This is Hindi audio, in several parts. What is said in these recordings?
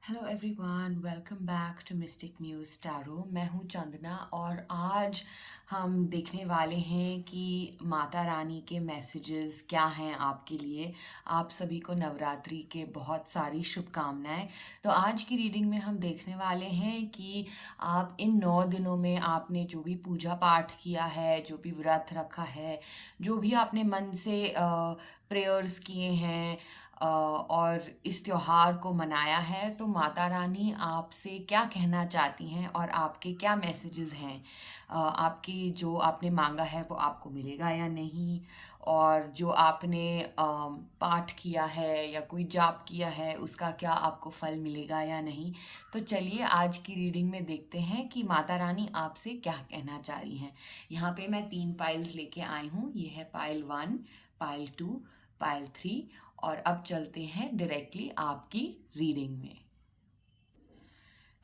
Hello everyone, welcome back to Mystic Muse Tarot. मैं हूँ चंदना और आज हम देखने वाले हैं कि माता रानी के मैसेजेस क्या हैं आपके लिए। आप सभी को नवरात्रि के बहुत सारी शुभकामनाएं। तो आज की रीडिंग में हम देखने वाले हैं कि आप इन 9 दिनों में आपने जो भी पूजा पाठ किया है, जो भी व्रत रखा है, जो भी आपने मन से प्रेयर्स किए हैं और इस त्योहार को मनाया है, तो माता रानी आपसे क्या कहना चाहती हैं और आपके क्या मैसेजेस हैं। आपकी जो आपने मांगा है वो आपको मिलेगा या नहीं, और जो आपने पाठ किया है या कोई जाप किया है उसका क्या आपको फल मिलेगा या नहीं। तो चलिए आज की रीडिंग में देखते हैं कि माता रानी आपसे क्या कहना चाह रही हैं। यहाँ पे मैं 3 पाइल्स लेके आई हूँ। ये है पाइल 1, पाइल 2, पाइल 3। और अब चलते हैं डायरेक्टली आपकी रीडिंग में।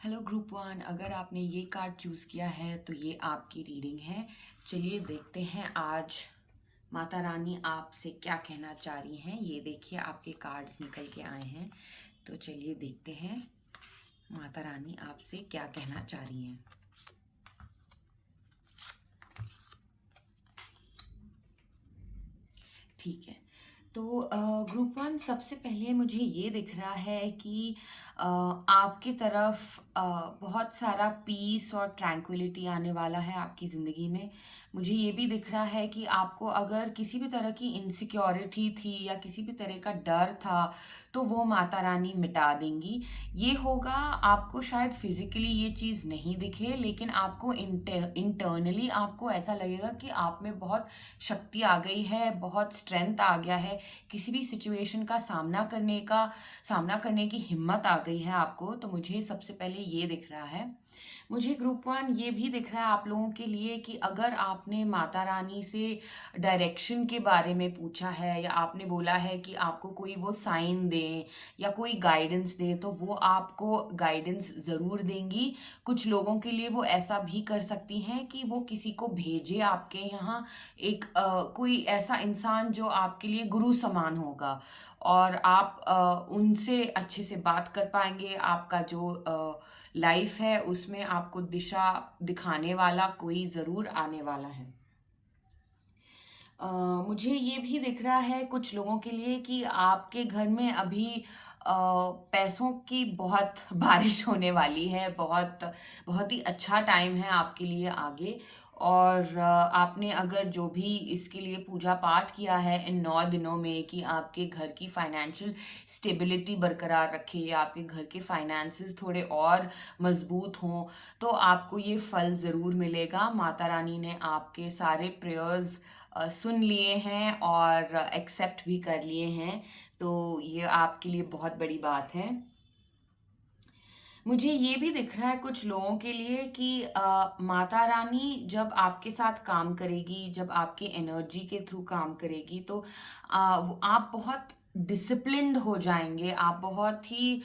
हेलो ग्रुप 1, अगर आपने ये कार्ड चूज़ किया है तो ये आपकी रीडिंग है। चलिए देखते हैं आज माता रानी आपसे क्या कहना चाह रही हैं। ये देखिए आपके कार्ड्स निकल के आए हैं, तो चलिए देखते हैं माता रानी आपसे क्या कहना चाह रही हैं। ठीक है, तो ग्रुप 1, सबसे पहले मुझे ये दिख रहा है कि आपकी तरफ बहुत सारा पीस और ट्रैंक्विलिटी आने वाला है आपकी ज़िंदगी में। मुझे ये भी दिख रहा है कि आपको अगर किसी भी तरह की इनसिक्योरिटी थी या किसी भी तरह का डर था, तो वो माता रानी मिटा देंगी। ये होगा, आपको शायद फिज़िकली ये चीज़ नहीं दिखे, लेकिन आपको इंटरनली आपको ऐसा लगेगा कि आप में बहुत शक्ति आ गई है, बहुत स्ट्रेंथ आ गया है, किसी भी सिचुएशन का सामना करने की हिम्मत आ गई है आपको। तो मुझे सबसे पहले ये दिख रहा है। मुझे ग्रुप 1 ये भी दिख रहा है आप लोगों के लिए कि अगर आपने माता रानी से डायरेक्शन के बारे में पूछा है या आपने बोला है कि आपको कोई वो साइन दे या कोई गाइडेंस दे, तो वो आपको गाइडेंस ज़रूर देंगी। कुछ लोगों के लिए वो ऐसा भी कर सकती हैं कि वो किसी को भेजे आपके यहाँ, एक कोई ऐसा इंसान जो आपके लिए गुरु समान होगा और आप उनसे अच्छे से बात कर पाएंगे। आपका जो लाइफ है उसमें आपको दिशा दिखाने वाला कोई ज़रूर आने वाला है। मुझे ये भी दिख रहा है कुछ लोगों के लिए कि आपके घर में अभी पैसों की बहुत बारिश होने वाली है। बहुत बहुत ही अच्छा टाइम है आपके लिए आगे। और आपने अगर जो भी इसके लिए पूजा पाठ किया है इन 9 दिनों में कि आपके घर की फाइनेंशियल स्टेबिलिटी बरकरार रखे या आपके घर के फाइनेंसेस थोड़े और मजबूत हों, तो आपको ये फल ज़रूर मिलेगा। माता रानी ने आपके सारे प्रेयर्स सुन लिए हैं और एक्सेप्ट भी कर लिए हैं, तो ये आपके लिए बहुत बड़ी बात है। मुझे ये भी दिख रहा है कुछ लोगों के लिए कि माता रानी जब आपके साथ काम करेगी, जब आपके एनर्जी के थ्रू काम करेगी, तो आप बहुत डिसिप्लिन्ड हो जाएंगे। आप बहुत ही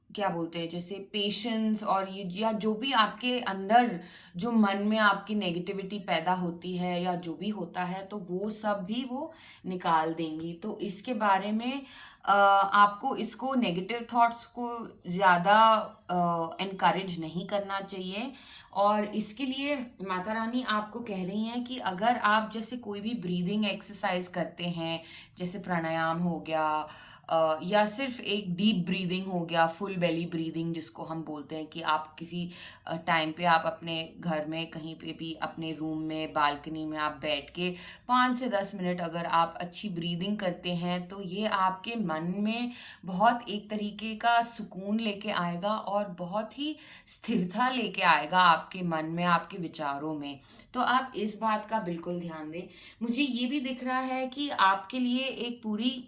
क्या बोलते हैं, जैसे पेशेंस और ये या जो भी आपके अंदर जो मन में आपकी नेगेटिविटी पैदा होती है या जो भी होता है, तो वो सब भी वो निकाल देंगी। तो इसके बारे में आपको इसको नेगेटिव थॉट्स को ज़्यादा एनकरेज नहीं करना चाहिए। और इसके लिए माता रानी आपको कह रही हैं कि अगर आप जैसे कोई भी ब्रीदिंग एक्सरसाइज करते हैं, जैसे प्राणायाम हो गया या सिर्फ एक डीप ब्रीदिंग हो गया, फुल बेली ब्रीदिंग जिसको हम बोलते हैं, कि आप किसी टाइम पे आप अपने घर में कहीं पे भी अपने रूम में बालकनी में आप बैठ के 5 से 10 मिनट अगर आप अच्छी ब्रीदिंग करते हैं, तो ये आपके मन में बहुत एक तरीके का सुकून लेके आएगा और बहुत ही स्थिरता लेके आएगा आपके मन में, आपके विचारों में। तो आप इस बात का बिल्कुल ध्यान दें। मुझे ये भी दिख रहा है कि आपके लिए एक पूरी,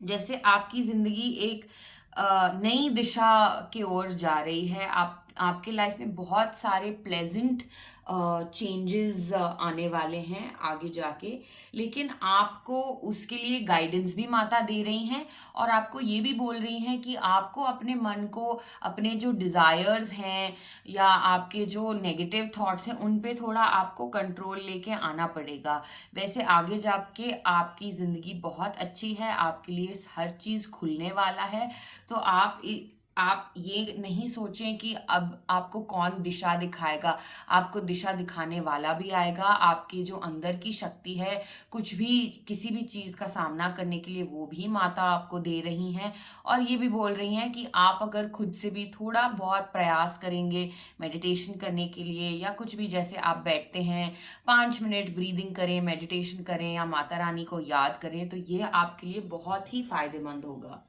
जैसे आपकी ज़िंदगी एक नई दिशा की ओर जा रही है। आप आपके लाइफ में बहुत सारे प्लेजेंट चेंजेस आने वाले हैं आगे जाके, लेकिन आपको उसके लिए गाइडेंस भी माता दे रही हैं और आपको ये भी बोल रही हैं कि आपको अपने मन को, अपने जो डिज़ायर्स हैं या आपके जो नेगेटिव थॉट्स हैं उन पे थोड़ा आपको कंट्रोल लेके आना पड़ेगा। वैसे आगे जाके आपकी ज़िंदगी बहुत अच्छी है, आपके लिए हर चीज़ खुलने वाला है। तो आप ये नहीं सोचें कि अब आपको कौन दिशा दिखाएगा, आपको दिशा दिखाने वाला भी आएगा। आपके जो अंदर की शक्ति है, कुछ भी किसी भी चीज़ का सामना करने के लिए, वो भी माता आपको दे रही हैं और ये भी बोल रही हैं कि आप अगर खुद से भी थोड़ा बहुत प्रयास करेंगे मेडिटेशन करने के लिए या कुछ भी, जैसे आप बैठते हैं 5 मिनट ब्रीदिंग करें, मेडिटेशन करें या माता रानी को याद करें, तो ये आपके लिए बहुत ही फायदेमंद होगा।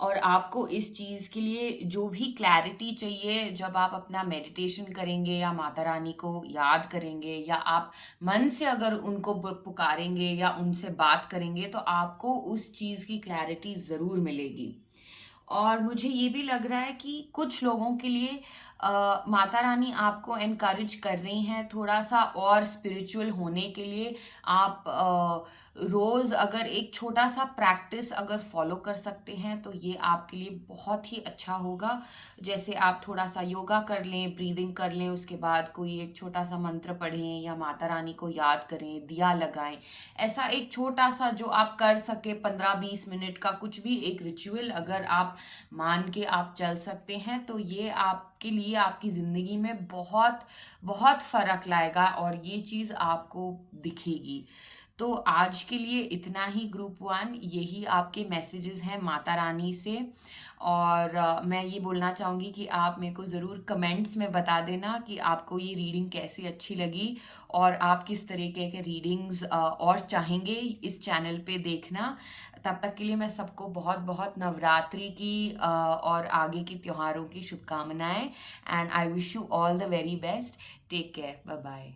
और आपको इस चीज़ के लिए जो भी क्लैरिटी चाहिए, जब आप अपना मेडिटेशन करेंगे या माता रानी को याद करेंगे या आप मन से अगर उनको पुकारेंगे या उनसे बात करेंगे, तो आपको उस चीज़ की क्लैरिटी ज़रूर मिलेगी। और मुझे ये भी लग रहा है कि कुछ लोगों के लिए माता रानी आपको एनकरेज कर रही हैं थोड़ा सा और स्पिरिचुअल होने के लिए। आप रोज़ अगर एक छोटा सा प्रैक्टिस अगर फॉलो कर सकते हैं, तो ये आपके लिए बहुत ही अच्छा होगा। जैसे आप थोड़ा सा योगा कर लें, ब्रीदिंग कर लें, उसके बाद कोई एक छोटा सा मंत्र पढ़ें या माता रानी को याद करें, दिया लगाएं। ऐसा एक छोटा सा जो आप कर सके, 15-20 मिनट का कुछ भी एक रिचुअल अगर आप मान के आप चल सकते हैं, तो ये आपके लिए आपकी ज़िंदगी में बहुत बहुत फ़र्क लाएगा और ये चीज़ आपको दिखेगी। तो आज के लिए इतना ही ग्रुप वन, यही आपके मैसेजेस हैं माता रानी से। और मैं ये बोलना चाहूँगी कि आप मेरे को ज़रूर कमेंट्स में बता देना कि आपको ये रीडिंग कैसी अच्छी लगी और आप किस तरीके के रीडिंग्स और चाहेंगे इस चैनल पे देखना। तब तक के लिए मैं सबको बहुत बहुत नवरात्रि की और आगे की त्योहारों की शुभकामनाएं, and I wish you all the very best. Take care, bye bye.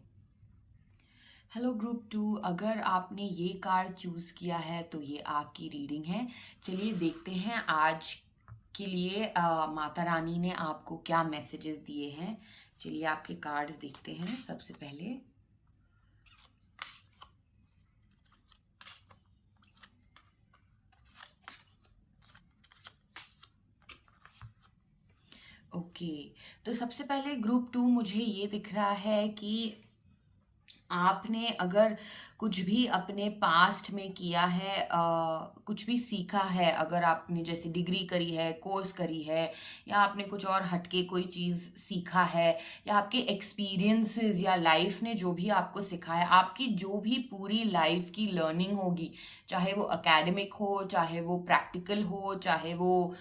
Hello group two, अगर आपने ये कार्ड चूज़ किया है तो ये आपकी रीडिंग है। चलिए देखते हैं आज के लिए माता रानी ने आपको क्या मैसेजेस दिए हैं। चलिए आपके कार्ड्स देखते हैं सबसे पहले। ओके, तो सबसे पहले ग्रुप टू, मुझे ये दिख रहा है कि आपने अगर कुछ भी अपने पास्ट में किया है, कुछ भी सीखा है, अगर आपने जैसे डिग्री करी है, कोर्स करी है, या आपने कुछ और हटके कोई चीज़ सीखा है, या आपके एक्सपीरियंसेस या लाइफ ने जो भी आपको सिखाया, आपकी जो भी पूरी लाइफ की लर्निंग होगी, चाहे वो एकेडमिक हो, चाहे वो प्रैक्टिकल हो, चाहे वो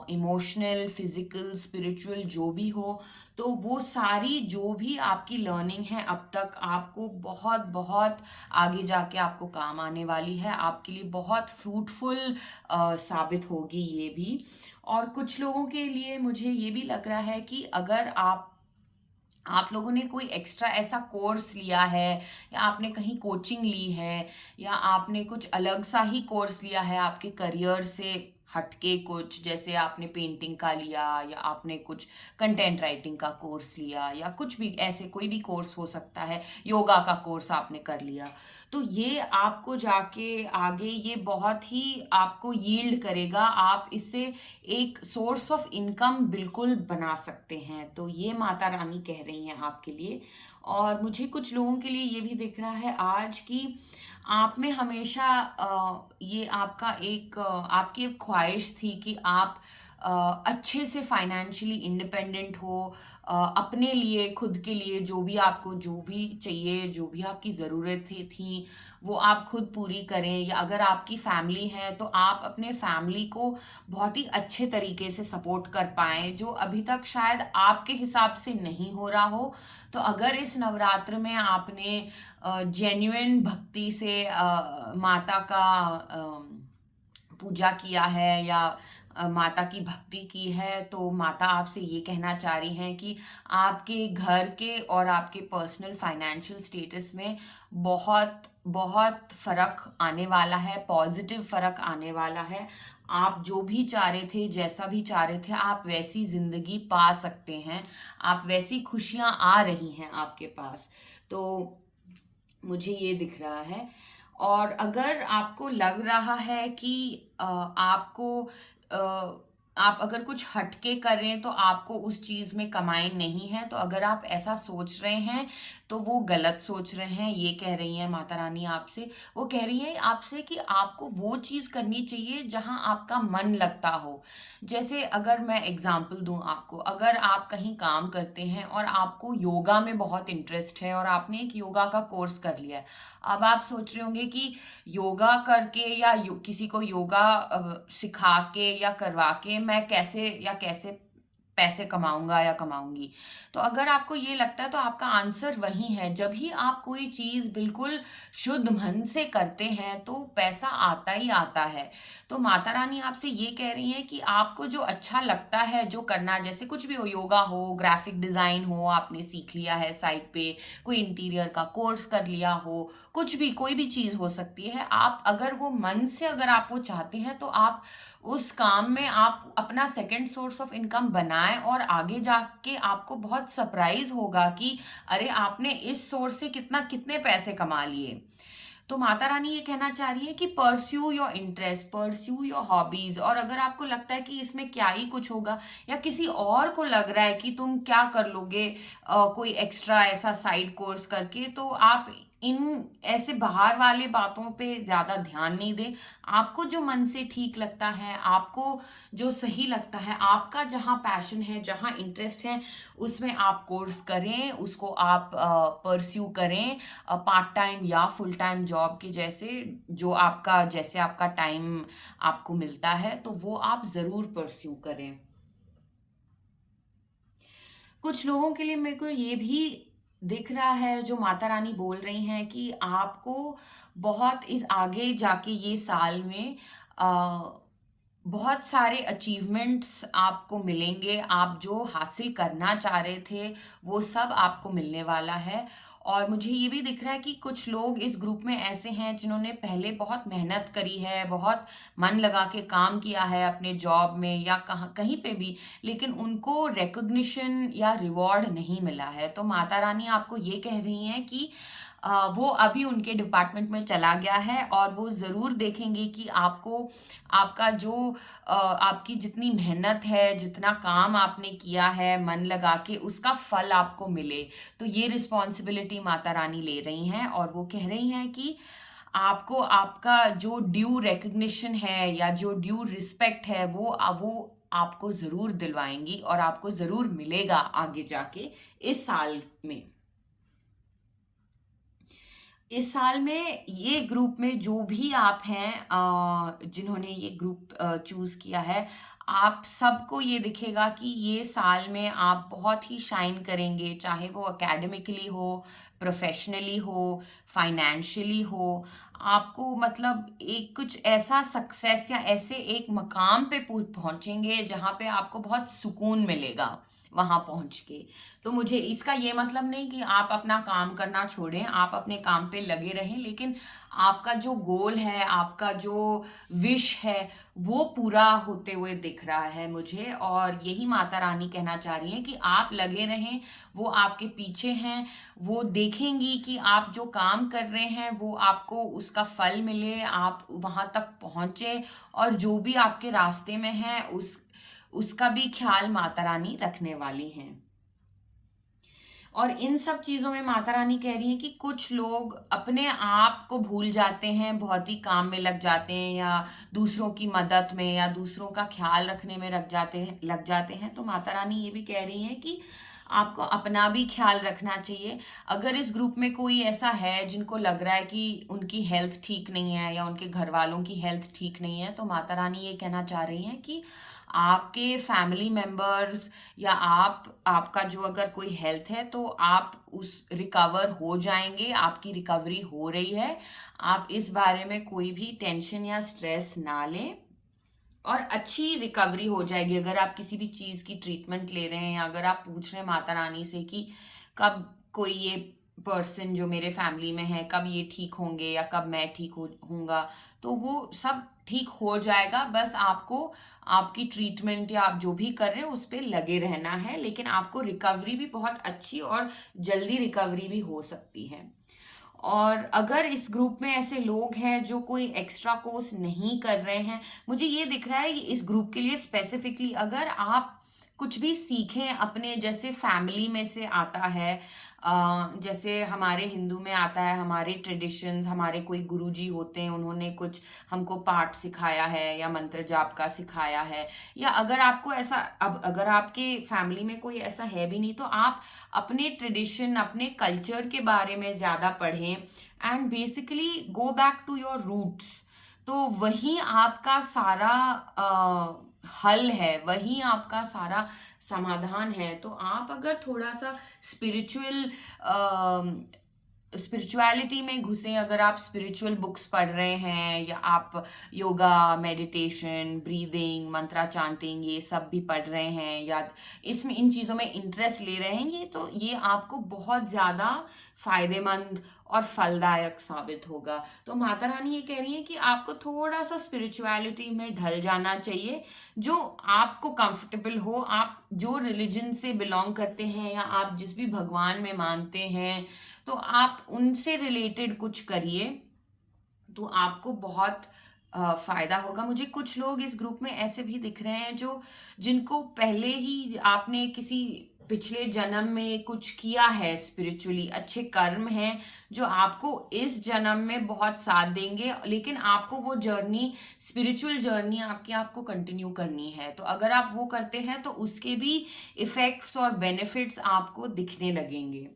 इमोशनल, फिजिकल, स्पिरिचुअल, जो भी हो, तो वो सारी जो भी आपकी लर्निंग है अब तक, आपको बहुत बहुत आगे जाके आपको काम आने वाली है, आपके लिए बहुत फ्रूटफुल साबित होगी ये भी। और कुछ लोगों के लिए मुझे ये भी लग रहा है कि अगर आप लोगों ने कोई एक्स्ट्रा ऐसा कोर्स लिया है, या आपने कहीं कोचिंग ली है, या आपने कुछ अलग सा ही कोर्स लिया है आपके करियर से हटके, कुछ जैसे आपने पेंटिंग का लिया, या आपने कुछ कंटेंट राइटिंग का कोर्स लिया, या कुछ भी ऐसे कोई भी कोर्स हो सकता है, योगा का कोर्स आपने कर लिया, तो ये आपको जाके आगे ये बहुत ही आपको यील्ड करेगा। आप इससे एक सोर्स ऑफ इनकम बिल्कुल बना सकते हैं। तो ये माता रानी कह रही हैं आपके लिए। और मुझे कुछ लोगों के लिए ये भी दिख रहा है आज की आप में हमेशा ये आपका एक आपकी एक ख्वाहिश थी कि आप अच्छे से फाइनेंशियली इंडिपेंडेंट हो, अपने लिए, खुद के लिए जो भी आपको जो भी चाहिए, जो भी आपकी ज़रूरतें थी, वो आप खुद पूरी करें। या अगर आपकी फैमिली है तो आप अपने फैमिली को बहुत ही अच्छे तरीके से सपोर्ट कर पाएँ, जो अभी तक शायद आपके हिसाब से नहीं हो रहा हो। तो अगर इस नवरात्र में आपने जेन्युइन भक्ति से माता का पूजा किया है, या माता की भक्ति की है, तो माता आपसे ये कहना चाह रही हैं कि आपके घर के और आपके पर्सनल फाइनेंशियल स्टेटस में बहुत बहुत फ़र्क आने वाला है, पॉज़िटिव फ़र्क आने वाला है। आप जो भी चाह रहे थे, जैसा भी चाह रहे थे, आप वैसी ज़िंदगी पा सकते हैं। आप वैसी खुशियाँ आ रही हैं आपके पास। तो मुझे ये दिख रहा है। और अगर आपको लग रहा है कि आपको आप अगर कुछ हटके कर रहे हैं तो आपको उस चीज़ में कमाई नहीं है, तो अगर आप ऐसा सोच रहे हैं तो वो गलत सोच रहे हैं। ये कह रही हैं माता रानी आपसे, वो कह रही हैं आपसे कि आपको वो चीज़ करनी चाहिए जहाँ आपका मन लगता हो। जैसे अगर मैं एग्ज़ाम्पल दूँ आपको, अगर आप कहीं काम करते हैं और आपको योगा में बहुत इंटरेस्ट है और आपने एक योगा का कोर्स कर लिया है। अब आप सोच रहे होंगे कि योगा करके या किसी को योगा सिखा के या करवा के मैं कैसे या कैसे पैसे कमाऊँगा या कमाऊँगी। तो अगर आपको ये लगता है तो आपका आंसर वही है, जब ही आप कोई चीज़ बिल्कुल शुद्ध मन से करते हैं तो पैसा आता ही आता है। तो माता रानी आपसे ये कह रही हैं कि आपको जो अच्छा लगता है, जो करना, जैसे कुछ भी हो, योगा हो, ग्राफ़िक डिज़ाइन हो, आपने सीख लिया है साइड पे, कोई इंटीरियर का कोर्स कर लिया हो, कुछ भी, कोई भी चीज़ हो सकती है। आप अगर वो मन से अगर आप वो चाहते हैं तो आप उस काम में आप अपना सेकंड सोर्स ऑफ इनकम बनाएँ और आगे जाके आपको बहुत सरप्राइज़ होगा कि अरे! आपने इस सोर्स से कितने पैसे कमा लिए। तो माता रानी ये कहना चाह रही है कि pursue your interest, pursue your hobbies. और अगर आपको लगता है कि इसमें क्या ही कुछ होगा, या किसी और को लग रहा है कि तुम क्या कर लोगे कोई एक्स्ट्रा ऐसा साइड कोर्स करके, तो आप इन ऐसे बाहर वाले बातों पे ज्यादा ध्यान नहीं दें। आपको जो मन से ठीक लगता है, आपको जो सही लगता है, आपका जहाँ पैशन है, जहाँ इंटरेस्ट है, उसमें आप कोर्स करें, उसको आप परस्यू करें, पार्ट टाइम या फुल टाइम जॉब के जैसे, जो आपका जैसे आपका टाइम आपको मिलता है तो वो आप ज़रूर परस्यू करें। कुछ लोगों के लिए मेरे को ये भी दिख रहा है, जो माता रानी बोल रही हैं, कि आपको बहुत इस आगे जाके ये साल में बहुत सारे अचीवमेंट्स आपको मिलेंगे। आप जो हासिल करना चाह रहे थे, वो सब आपको मिलने वाला है। और मुझे ये भी दिख रहा है कि कुछ लोग इस ग्रुप में ऐसे हैं जिन्होंने पहले बहुत मेहनत करी है, बहुत मन लगा के काम किया है अपने जॉब में या कहीं पे भी, लेकिन उनको रिकॉग्निशन या रिवॉर्ड नहीं मिला है। तो माता रानी आपको ये कह रही हैं कि वो अभी उनके डिपार्टमेंट में चला गया है और वो ज़रूर देखेंगे कि आपको आपका जो आपकी जितनी मेहनत है, जितना काम आपने किया है मन लगा के, उसका फल आपको मिले। तो ये रिस्पॉन्सिबिलिटी माता रानी ले रही हैं और वो कह रही हैं कि आपको आपका जो ड्यू रिकॉग्निशन है या जो ड्यू रिस्पेक्ट है, वो आपको ज़रूर दिलवाएँगी और आपको ज़रूर मिलेगा आगे जाके इस साल में। इस साल में ये ग्रुप में जो भी आप हैं, जिन्होंने ये ग्रुप चूज़ किया है, आप सबको ये दिखेगा कि ये साल में आप बहुत ही शाइन करेंगे, चाहे वो एकेडमिकली हो, प्रोफ़ेशनली हो, फाइनेंशियली हो। आपको मतलब एक कुछ ऐसा सक्सेस या ऐसे एक मकाम पे पहुँचेंगे जहाँ पे आपको बहुत सुकून मिलेगा, वहाँ पहुँच के। तो मुझे इसका ये मतलब नहीं कि आप अपना काम करना छोड़ें, आप अपने काम पे लगे रहें, लेकिन आपका जो गोल है, आपका जो विश है, वो पूरा होते हुए दिख रहा है मुझे। और यही माता रानी कहना चाह रही हैं कि आप लगे रहें, वो आपके पीछे हैं, वो देखेंगी कि आप जो काम कर रहे हैं, वो आपको उसका फल मिले, आप वहाँ तक पहुँचे, और जो भी आपके रास्ते में है, उसका भी ख्याल माता रानी रखने वाली हैं। और इन सब चीज़ों में माता रानी कह रही हैं कि कुछ लोग अपने आप को भूल जाते हैं, बहुत ही काम में लग जाते हैं, या दूसरों की मदद में या दूसरों का ख़्याल रखने में लग जाते हैं। तो माता रानी ये भी कह रही हैं कि आपको अपना भी ख़्याल रखना चाहिए। अगर इस ग्रुप में कोई ऐसा है जिनको लग रहा है कि उनकी हेल्थ ठीक नहीं है या उनके घरवालों की हेल्थ ठीक नहीं है, तो माता रानी ये कहना चाह रही हैं कि आपके फैमिली मेंबर्स या आपका जो अगर कोई हेल्थ है तो आप उस रिकवर हो जाएंगे, आपकी रिकवरी हो रही है। आप इस बारे में कोई भी टेंशन या स्ट्रेस ना लें, और अच्छी रिकवरी हो जाएगी। अगर आप किसी भी चीज़ की ट्रीटमेंट ले रहे हैं, या अगर आप पूछ रहे हैं माता रानी से कि कब कोई ये पर्सन जो मेरे फैमिली में है, कब ये ठीक होंगे या कब मैं ठीक होऊंगा, तो वो सब ठीक हो जाएगा। बस आपको आपकी ट्रीटमेंट या आप जो भी कर रहे हो उस पर लगे रहना है, लेकिन आपको रिकवरी भी बहुत अच्छी और जल्दी रिकवरी भी हो सकती है। और अगर इस ग्रुप में ऐसे लोग हैं जो कोई एक्स्ट्रा कोर्स नहीं कर रहे हैं, मुझे ये दिख रहा है कि इस ग्रुप के लिए स्पेसिफिकली अगर आप कुछ भी सीखें अपने, जैसे फैमिली में से आता है, जैसे हमारे हिंदू में आता है, हमारे ट्रेडिशंस, हमारे कोई गुरुजी होते हैं, उन्होंने कुछ हमको पाठ सिखाया है या मंत्र जाप का सिखाया है, या अगर आपको ऐसा, अब अगर आपके फैमिली में कोई ऐसा है भी नहीं, तो आप अपने ट्रेडिशन, अपने कल्चर के बारे में ज़्यादा पढ़ें and basically go back to your roots. तो वही आपका सारा हल है, वही आपका सारा समाधान है। तो आप अगर थोड़ा सा स्पिरिचुअल स्पिरिचुअलिटी में घुसें, अगर आप स्पिरिचुअल बुक्स पढ़ रहे हैं या आप योगा, मेडिटेशन, ब्रीदिंग, मंत्रा चांटिंग ये सब भी पढ़ रहे हैं, या इसमें इन चीज़ों में इंटरेस्ट ले रहे हैं, ये तो ये आपको बहुत ज़्यादा फायदेमंद और फलदायक साबित होगा। तो माता रानी ये कह रही है कि आपको थोड़ा सा स्पिरिचुअलिटी में ढल जाना चाहिए, जो आपको कंफर्टेबल हो। आप जो रिलीजन से बिलोंग करते हैं या आप जिस भी भगवान में मानते हैं, तो आप उनसे रिलेटेड कुछ करिए, तो आपको बहुत फायदा होगा। मुझे कुछ लोग इस ग्रुप में ऐसे भी दिख रहे हैं जो, जिनको पहले ही आपने किसी पिछले जन्म में कुछ किया है, स्पिरिचुअली अच्छे कर्म हैं जो आपको इस जन्म में बहुत साथ देंगे, लेकिन आपको वो जर्नी, स्पिरिचुअल जर्नी आपकी, आपको कंटिन्यू करनी है। तो अगर आप वो करते हैं तो उसके भी इफेक्ट्स और बेनिफिट्स आपको दिखने लगेंगे।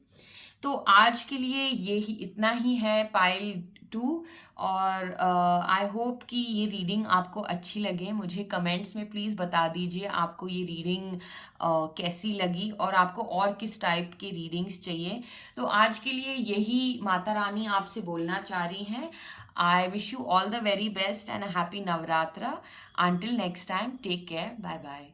तो आज के लिए ये ही, इतना ही है पाइल 2। और आई होप कि ये रीडिंग आपको अच्छी लगे। मुझे कमेंट्स में प्लीज़ बता दीजिए आपको ये रीडिंग कैसी लगी और आपको और किस टाइप के रीडिंग्स चाहिए। तो आज के लिए यही माता रानी आपसे बोलना चाह रही हैं। I wish you all the very best and happy Navratra. Until next time, take care, bye bye.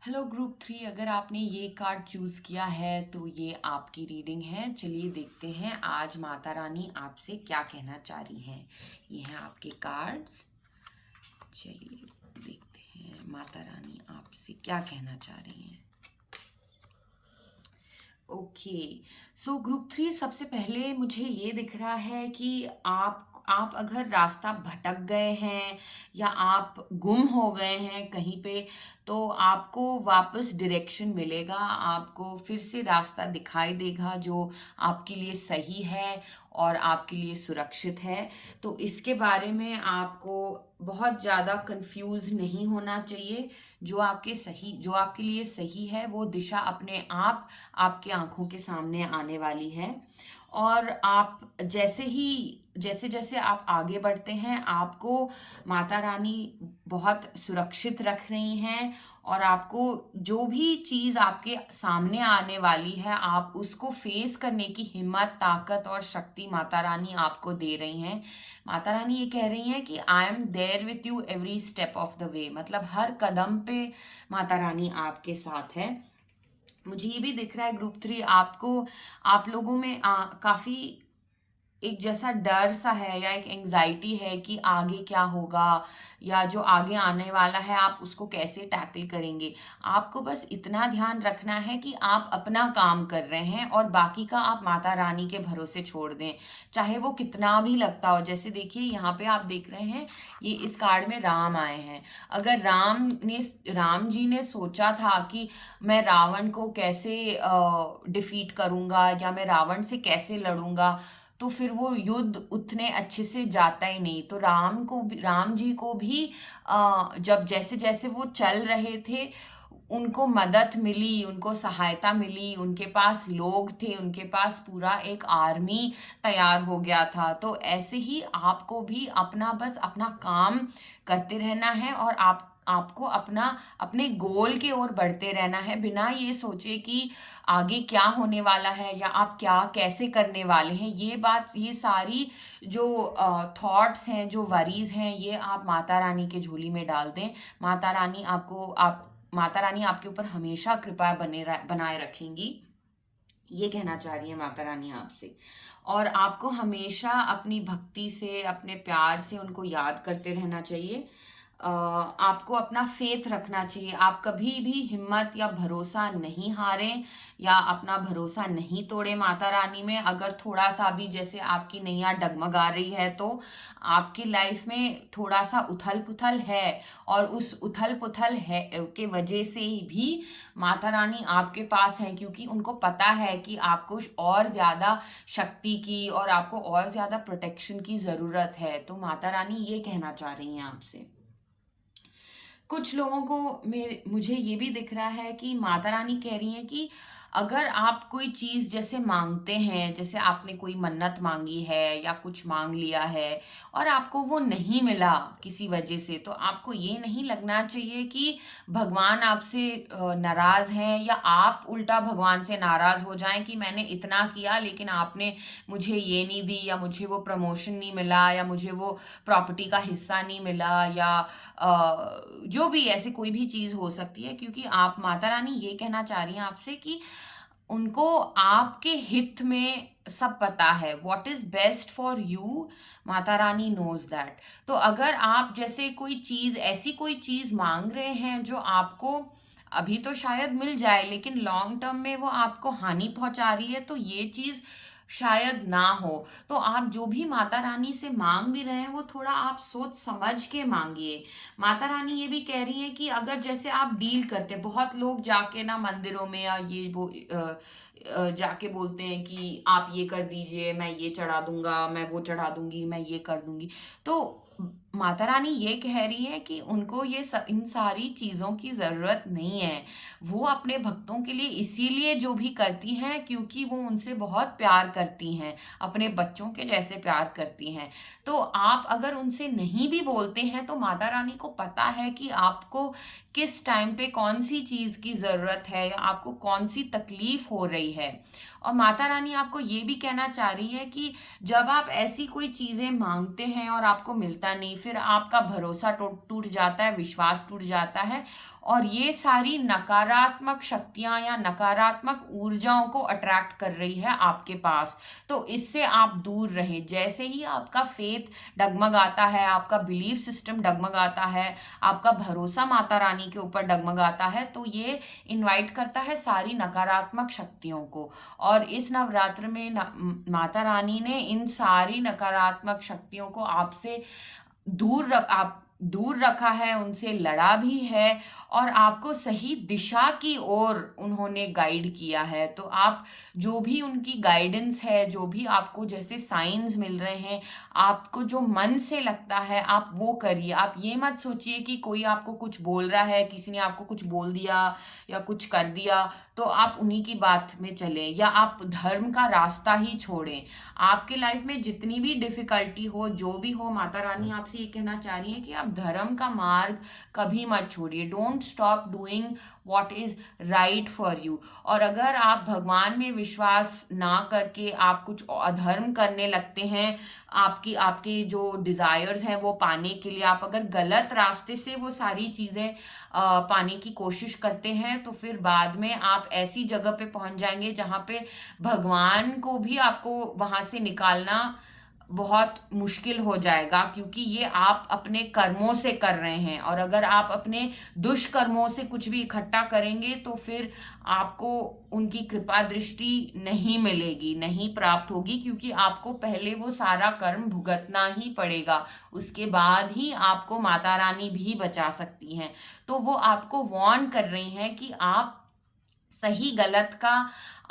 Hello group 3, अगर आपने ये कार्ड चूज़ किया है तो ये आपकी रीडिंग है। चलिए देखते हैं आज माता रानी आपसे क्या कहना चाह रही हैं। ये हैं आपके कार्ड्स। चलिए देखते हैं माता रानी आपसे क्या कहना चाह रही हैं। ओके, सो ग्रुप 3, सबसे पहले मुझे ये दिख रहा है कि आप अगर रास्ता भटक गए हैं या आप गुम हो गए हैं कहीं पे, तो आपको वापस डायरेक्शन मिलेगा, आपको फिर से रास्ता दिखाई देगा जो आपके लिए सही है और आपके लिए सुरक्षित है। तो इसके बारे में आपको बहुत ज़्यादा कंफ्यूज नहीं होना चाहिए। जो आपके लिए सही है वो दिशा अपने आप आपकी आंखों के सामने आने वाली है। और आप जैसे जैसे आप आगे बढ़ते हैं, आपको माता रानी बहुत सुरक्षित रख रही हैं, और आपको जो भी चीज़ आपके सामने आने वाली है, आप उसको फेस करने की हिम्मत, ताकत और शक्ति माता रानी आपको दे रही हैं। माता रानी ये कह रही हैं कि I am there with you every step of the way, मतलब हर कदम पे माता रानी आपके साथ है। मुझे ये भी दिख रहा है ग्रुप 3, आप लोगों में काफ़ी एक जैसा डर सा है या एक एंजाइटी है कि आगे क्या होगा या जो आगे आने वाला है आप उसको कैसे टैकल करेंगे। आपको बस इतना ध्यान रखना है कि आप अपना काम कर रहे हैं और बाकी का आप माता रानी के भरोसे छोड़ दें, चाहे वो कितना भी लगता हो। जैसे देखिए यहाँ पे आप देख रहे हैं, ये इस कार्ड में राम आए हैं। अगर राम जी ने सोचा था कि मैं रावण को कैसे डिफीट करूंगा या मैं रावण से कैसे लड़ूंगा, तो फिर वो युद्ध उतने अच्छे से जाता ही नहीं। तो राम जी को भी जब जैसे जैसे वो चल रहे थे, उनको मदद मिली, उनको सहायता मिली, उनके पास लोग थे, उनके पास पूरा एक आर्मी तैयार हो गया था। तो ऐसे ही आपको भी बस अपना काम करते रहना है और आपको अपने गोल की ओर बढ़ते रहना है, बिना ये सोचे कि आगे क्या होने वाला है या आप क्या कैसे करने वाले हैं। ये सारी जो थॉट्स हैं, जो वरीज हैं, ये आप माता रानी के झोली में डाल दें। माता रानी आपके ऊपर हमेशा कृपा बनाए रखेंगी। ये कहना चाह रही है माता रानी आपसे। और आपको हमेशा अपनी भक्ति से, अपने प्यार से उनको याद करते रहना चाहिए। आपको अपना फेथ रखना चाहिए। आप कभी भी हिम्मत या भरोसा नहीं हारें या अपना भरोसा नहीं तोड़ें माता रानी में। अगर थोड़ा-सा भी जैसे आपकी नैया डगमगा रही है, तो आपकी लाइफ में थोड़ा-सा उथल-पुथल है, और उस उथल-पुथल है के वजह से ही भी माता रानी आपके पास हैं, क्योंकि उनको पता है कि आपको और ज़्यादा शक्ति की और आपको और ज़्यादा प्रोटेक्शन की ज़रूरत है। तो माता रानी ये कहना चाह रही हैं आपसे। कुछ लोगों को मुझे ये भी दिख रहा है कि माता रानी कह रही हैं कि अगर आप कोई चीज़ जैसे मांगते हैं, जैसे आपने कोई मन्नत मांगी है या कुछ मांग लिया है और आपको वो नहीं मिला किसी वजह से, तो आपको ये नहीं लगना चाहिए कि भगवान आपसे नाराज़ हैं, या आप उल्टा भगवान से नाराज़ हो जाएं कि मैंने इतना किया लेकिन आपने मुझे ये नहीं दी, या मुझे वो प्रमोशन नहीं मिला, या मुझे वो प्रॉपर्टी का हिस्सा नहीं मिला, या जो भी ऐसी कोई भी चीज़ हो सकती है। क्योंकि आप माता रानी ये कहना चाह रही हैं आपसे कि उनको आपके हित में सब पता है, what is best for you, Mata Rani nose that. तो अगर आप जैसे कोई चीज़, ऐसी कोई चीज़ माँग रहे हैं जो आपको अभी तो शायद मिल जाए, लेकिन लॉन्ग टर्म में वो आपको हानि पहुँचा रही है, तो ये चीज़ शायद ना हो। तो आप जो भी माता रानी से माँग भी रहे हैं, वो थोड़ा आप सोच समझ के माँगिए। माता रानी ये भी कह रही हैं कि अगर जैसे आप डील करते, बहुत लोग जाके ना मंदिरों में या ये वो जाके बोलते हैं कि आप ये कर दीजिए, मैं ये चढ़ा दूँगा, मैं वो चढ़ा दूँगी, मैं ये कर दूँगी। तो माता रानी ये कह रही है कि उनको इन सारी चीज़ों की ज़रूरत नहीं है। वो अपने भक्तों के लिए इसीलिए जो भी करती हैं, क्योंकि वो उनसे बहुत प्यार करती हैं, अपने बच्चों के जैसे प्यार करती हैं। तो आप अगर उनसे नहीं भी बोलते हैं, तो माता रानी को पता है कि आपको किस टाइम पे कौन-सी चीज़ की ज़रूरत है, या आपको कौन-सी तकलीफ़ हो रही है। और माता रानी आपको ये भी कहना चाह रही है कि जब आप ऐसी कोई चीज़ें माँगते हैं और आपको मिलता नहीं, फिर आपका भरोसा टूट जाता है, विश्वास टूट जाता है, और ये सारी नकारात्मक शक्तियाँ या नकारात्मक ऊर्जाओं को अट्रैक्ट कर रही है आपके पास। तो इससे आप दूर रहें। जैसे ही आपका फेथ डगमगाता है, आपका बिलीफ सिस्टम डगमगाता है, आपका भरोसा माता रानी के ऊपर डगमगाता है, तो ये इनवाइट करता है सारी नकारात्मक शक्तियों को। और इस नवरात्र में माता रानी ने इन सारी नकारात्मक शक्तियों को आपसे दूर रखा है, उनसे लड़ा भी है, और आपको सही दिशा की ओर उन्होंने गाइड किया है। तो आप जो भी उनकी गाइडेंस है, जो भी आपको जैसे साइन्स मिल रहे हैं, आपको जो मन से लगता है आप वो करिए। आप ये मत सोचिए कि कोई आपको कुछ बोल रहा है, किसी ने आपको कुछ बोल दिया या कुछ कर दिया, तो आप उन्हीं की बात में चलें, या आप धर्म का रास्ता ही छोड़ें। आपके लाइफ में जितनी भी डिफ़िकल्टी हो, जो भी हो, माता रानी आपसे ये कहना चाह रही हैं कि आप धर्म का मार्ग कभी मत छोड़िए। Don't stop doing what is right for you. और अगर आप भगवान में विश्वास ना करके आप कुछ अधर्म करने लगते हैं, आपके जो डिज़ायर्स हैं वो पाने के लिए, आप अगर गलत रास्ते से वो सारी चीज़ें पाने की कोशिश करते हैं, तो फिर बाद में आप ऐसी जगह पे पहुँच जाएँगे जहाँ पे भगवान को भी आपको वहाँ से निकालना बहुत मुश्किल हो जाएगा, क्योंकि ये आप अपने कर्मों से कर रहे हैं। और अगर आप अपने दुष्कर्मों से कुछ भी इकट्ठा करेंगे, तो फिर आपको उनकी कृपा दृष्टि नहीं मिलेगी, नहीं प्राप्त होगी, क्योंकि आपको पहले वो सारा कर्म भुगतना ही पड़ेगा। उसके बाद ही आपको माता रानी भी बचा सकती हैं। तो वो आपको वार्न कर रही हैं कि आप सही गलत का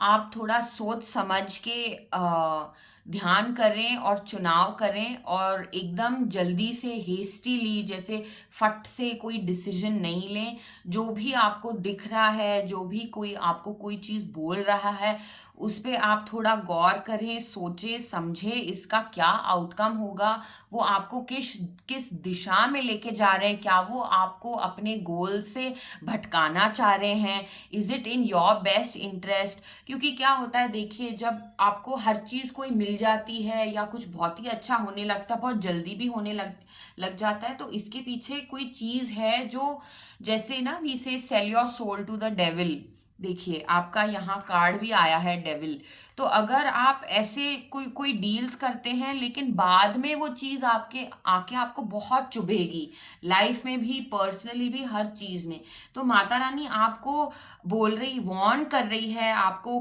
आप थोड़ा सोच समझ के ध्यान करें और चुनाव करें, और एकदम जल्दी से हेस्टीली जैसे फट से कोई डिसीजन नहीं लें। जो भी आपको दिख रहा है, जो भी कोई आपको कोई चीज़ बोल रहा है, उस पे आप थोड़ा गौर करें, सोचें, समझें इसका क्या आउटकम होगा, वो आपको किस किस दिशा में लेके जा रहे हैं, क्या वो आपको अपने गोल से भटकाना चाह रहे हैं, is it in your best interest. क्योंकि क्या होता है, देखिए, जब आपको हर चीज़ कोई मिल जाती है या कुछ बहुत ही अच्छा होने लगता है, बहुत जल्दी भी होने लग जाता है, तो इसके पीछे कोई चीज़ है जो, जैसे ना we say sell your soul to the devil. देखिए, आपका यहाँ कार्ड भी आया है डेविल। तो अगर आप ऐसे कोई कोई डील्स करते हैं लेकिन बाद में वो चीज़ आपके आके आपको बहुत चुभेगी, लाइफ में भी, पर्सनली भी, हर चीज़ में। तो माता रानी आपको बोल रही, वार्न कर रही है, आपको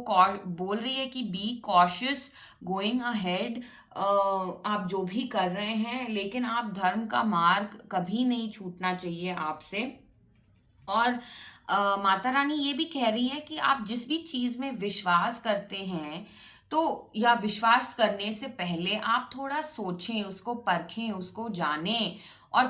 बोल रही है कि बी कॉशियस गोइंग अहेड। आप जो भी कर रहे हैं, लेकिन आप धर्म का मार्ग कभी नहीं छूटना चाहिए आपसे। और माता रानी ये भी कह रही है कि आप जिस भी चीज़ में विश्वास करते हैं, तो या विश्वास करने से पहले आप थोड़ा सोचें, उसको परखें, उसको जानें और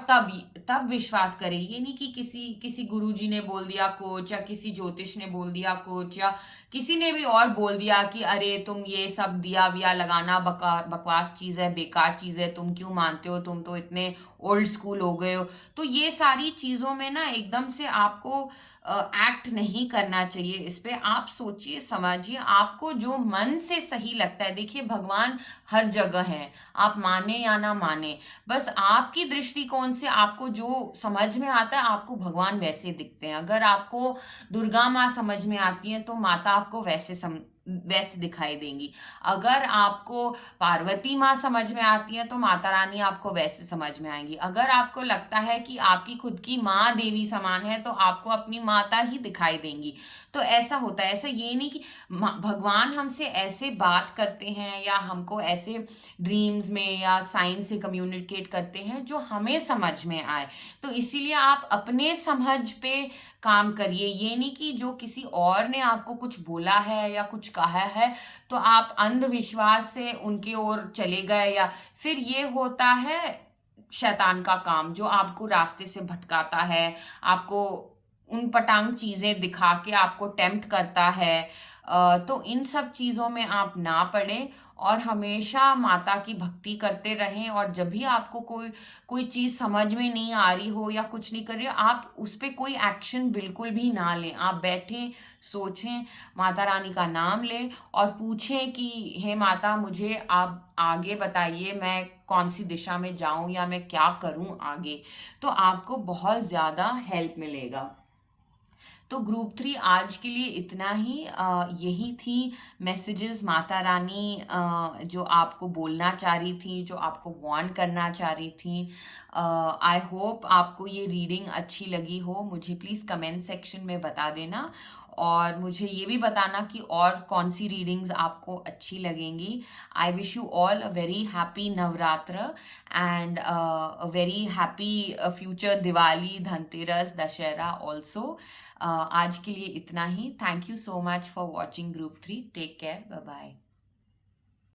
तब विश्वास करें। ये नहीं कि किसी किसी गुरुजी ने बोल दिया कुछ, या किसी ज्योतिष ने बोल दिया कुछ, या किसी ने भी और बोल दिया कि अरे तुम ये सब दिया विया लगाना बकवास चीज़ है, बेकार चीज़ है, तुम क्यों मानते हो, तुम तो इतने ओल्ड स्कूल हो गए हो। तो ये सारी चीज़ों में ना एकदम से आपको एक्ट नहीं करना चाहिए। इस पे आप सोचिए, समझिए, आपको जो मन से सही लगता है। देखिए, भगवान हर जगह हैं, आप माने या ना माने, बस आपकी दृष्टिकोण से आपको जो समझ में आता है, आपको भगवान वैसे दिखते हैं। अगर आपको दुर्गा माँ समझ में आती है तो माता आपको वैसे दिखाई देंगी। अगर आपको पार्वती माँ समझ में आती है तो माता रानी आपको वैसे समझ में आएंगी। अगर आपको लगता है कि आपकी खुद की माँ देवी समान है तो आपको अपनी माता ही दिखाई देंगी। तो ऐसा होता है। ऐसा ये नहीं कि भगवान हमसे ऐसे बात करते हैं या हमको ऐसे ड्रीम्स में या साइंस से कम्युनिकेट करते हैं जो हमें समझ में आए। तो इसीलिए आप अपने समझ पे काम करिए। ये नहीं कि जो किसी और ने आपको कुछ बोला है या कुछ कहा है तो आप अंधविश्वास से उनकी ओर चले गए, या फिर ये होता है शैतान का काम जो आपको रास्ते से भटकाता है, आपको उन पटांग चीजें दिखा के आपको टेम्प्ट करता है। तो इन सब चीजों में आप ना पड़े और हमेशा माता की भक्ति करते रहें। और जब भी आपको कोई कोई चीज समझ में नहीं आ रही हो या कुछ नहीं कर रही हो, आप उस पे कोई एक्शन बिल्कुल भी ना लें। आप बैठें, सोचें, माता रानी का नाम लें और पूछें कि हे माता, मुझे आप आगे बताइए, मैं कौन सी दिशा में जाऊं या मैं क्या करूं आगे। तो आपको बहुत ज़्यादा हेल्प मिलेगा। तो ग्रुप 3 आज के लिए इतना ही। यही थी मैसेजेस माता रानी जो आपको बोलना चाह रही थी, जो आपको वार्न करना चाह रही थी। आई होप आपको ये रीडिंग अच्छी लगी हो। मुझे प्लीज़ कमेंट सेक्शन में बता देना और मुझे ये भी बताना कि और कौन सी रीडिंग्स आपको अच्छी लगेंगी। I wish you all a very happy Navratra and a very happy future Diwali, Dhanteras, Dussehra also. आज के लिए इतना ही। Thank you so much for watching group 3। Take care, bye bye.